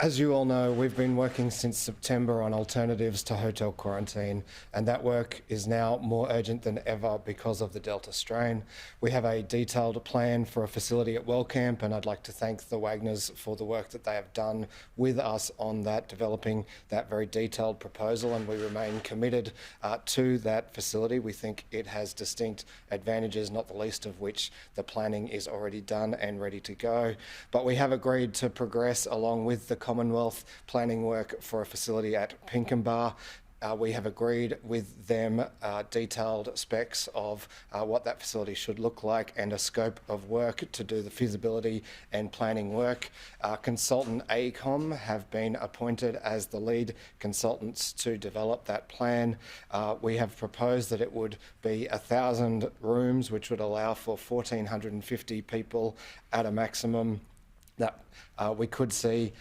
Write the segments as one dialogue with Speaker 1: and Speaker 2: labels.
Speaker 1: As you all know, we've been working since September on alternatives to hotel quarantine, and that work is now more urgent than ever because of the Delta strain. We have a detailed plan for a facility at Wellcamp, and I'd like to thank the Wagners for the work that they have done with us on that, developing that very detailed proposal, and we remain committed to that facility. We think it has distinct advantages, not the least of which the planning is already done and ready to go. But we have agreed to progress along with the Commonwealth planning work for a facility at Pinkenba. We have agreed with them detailed specs of what that facility should look like and a scope of work to do the feasibility and planning work. Consultant AECOM have been appointed as the lead consultants to develop that plan. We have proposed that it would be 1,000 rooms, which would allow for 1,450 people at a maximum. That we could see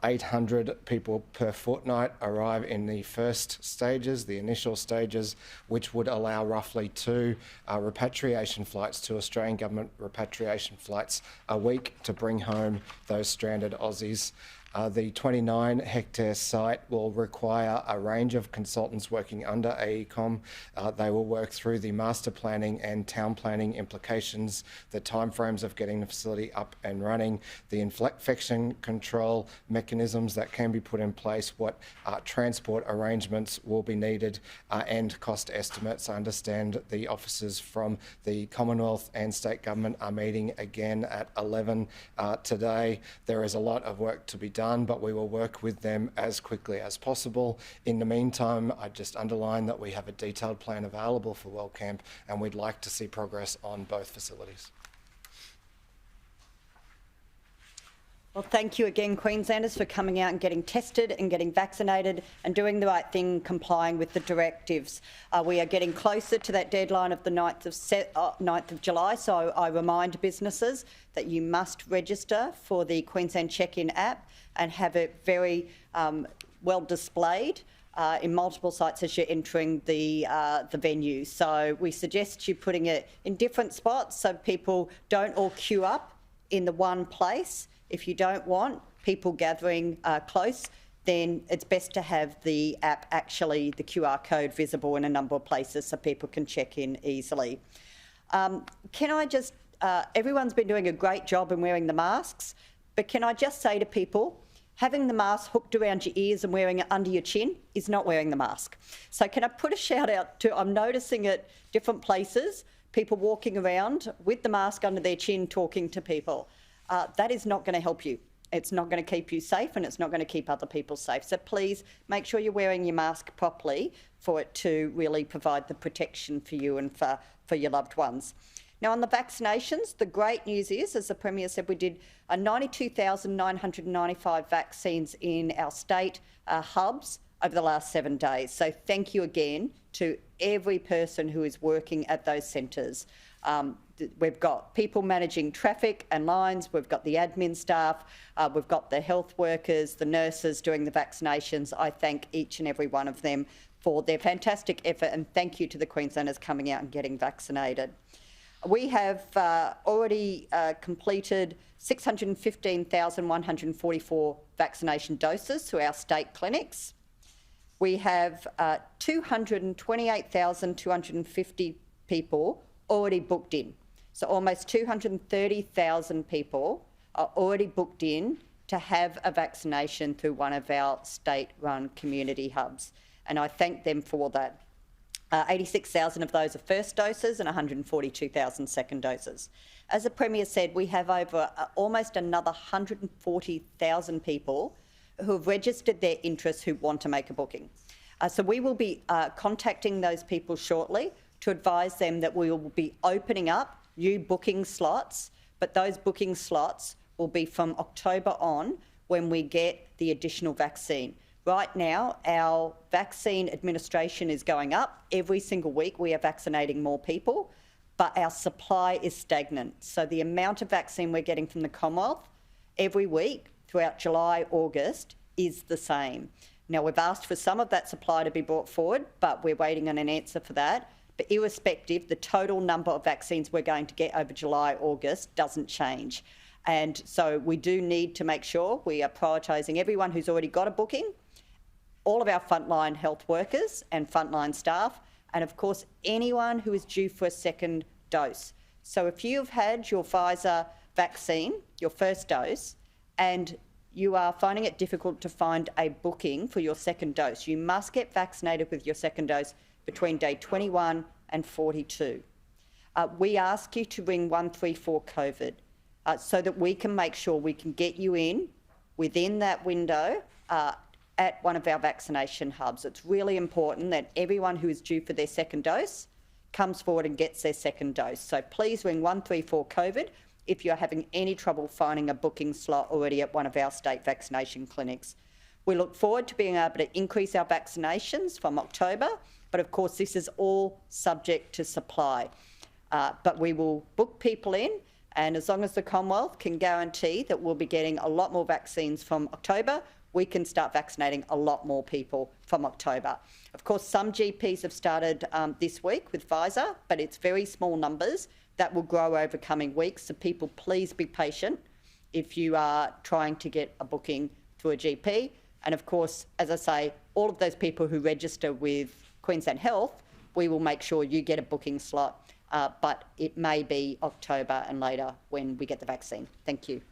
Speaker 1: 800 people per fortnight arrive in the first stages, the initial stages, which would allow roughly 2 repatriation flights, 2 Australian government repatriation flights a week to bring home those stranded Aussies. The 29-hectare site will require a range of consultants working under AECOM. They will work through the master planning and town planning implications, the timeframes of getting the facility up and running, the infection control mechanisms that can be put in place, what transport arrangements will be needed, and cost estimates. I understand the officers from the Commonwealth and state government are meeting again at 11 today. There is a lot of work to be done, but we will work with them as quickly as possible. In the meantime, I just underline that we have a detailed plan available for Wellcamp, and we'd like to see progress on both facilities.
Speaker 2: Well, thank you again, Queenslanders, for coming out and getting tested and getting vaccinated and doing the right thing, complying with the directives. We are getting closer to that deadline of the 9th of July, so I remind businesses that you must register for the Queensland Check-In app and have it very well displayed in multiple sites as you're entering the venue. So we suggest you putting it in different spots so people don't all queue up in the one place. If you don't want people gathering close, then it's best to have the app, actually the QR code, visible in a number of places so people can check in easily. Can I just, everyone's been doing a great job in wearing the masks, but can I just say to people, having the mask hooked around your ears and wearing it under your chin is not wearing the mask. So can I put a shout out to, I'm noticing at different places, people walking around with the mask under their chin talking to people. That is not going to help you. It's not going to keep you safe, and it's not going to keep other people safe. So please make sure you're wearing your mask properly for it to really provide the protection for you and for your loved ones. Now, on the vaccinations, the great news is, as the Premier said, we did 92,995 vaccines in our state hubs over the last 7 days. So thank you again to every person who is working at those centres. We've got people managing traffic and lines, we've got the admin staff, we've got the health workers, the nurses doing the vaccinations. I thank each and every one of them for their fantastic effort, and thank you to the Queenslanders coming out and getting vaccinated. We have already completed 615,144 vaccination doses through our state clinics. We have 228,250 people already booked in. So almost 230,000 people are already booked in to have a vaccination through one of our state-run community hubs. And I thank them for that. 86,000 of those are first doses and 142,000 second doses. As the Premier said, we have over almost another 140,000 people who have registered their interest who want to make a booking. So we will be contacting those people shortly to advise them that we will be opening up new booking slots, but those booking slots will be from October on when we get the additional vaccine. Right now, our vaccine administration is going up. Every single week we are vaccinating more people, but our supply is stagnant. So the amount of vaccine we're getting from the Commonwealth every week throughout July, August is the same. Now, we've asked for some of that supply to be brought forward, but we're waiting on an answer for that. But irrespective, the total number of vaccines we're going to get over July, August doesn't change. And so we do need to make sure we are prioritising everyone who's already got a booking, all of our frontline health workers and frontline staff, and of course anyone who is due for a second dose. So if you've had your Pfizer vaccine, your first dose, and you are finding it difficult to find a booking for your second dose, you must get vaccinated with your second dose between day 21 and 42. We ask you to ring 134 COVID so that we can make sure we can get you in within that window at one of our vaccination hubs. It's really important that everyone who is due for their second dose comes forward and gets their second dose. So please ring 134 COVID if you're having any trouble finding a booking slot already at one of our state vaccination clinics. We look forward to being able to increase our vaccinations from October, but of course this is all subject to supply. But we will book people in, and as long as the Commonwealth can guarantee that we'll be getting a lot more vaccines from October, we can start vaccinating a lot more people from October. Of course, some GPs have started this week with Pfizer, but it's very small numbers that will grow over coming weeks. So people, please be patient if you are trying to get a booking through a GP. And of course, as I say, all of those people who register with Queensland Health, we will make sure you get a booking slot, but it may be October and later when we get the vaccine. Thank you.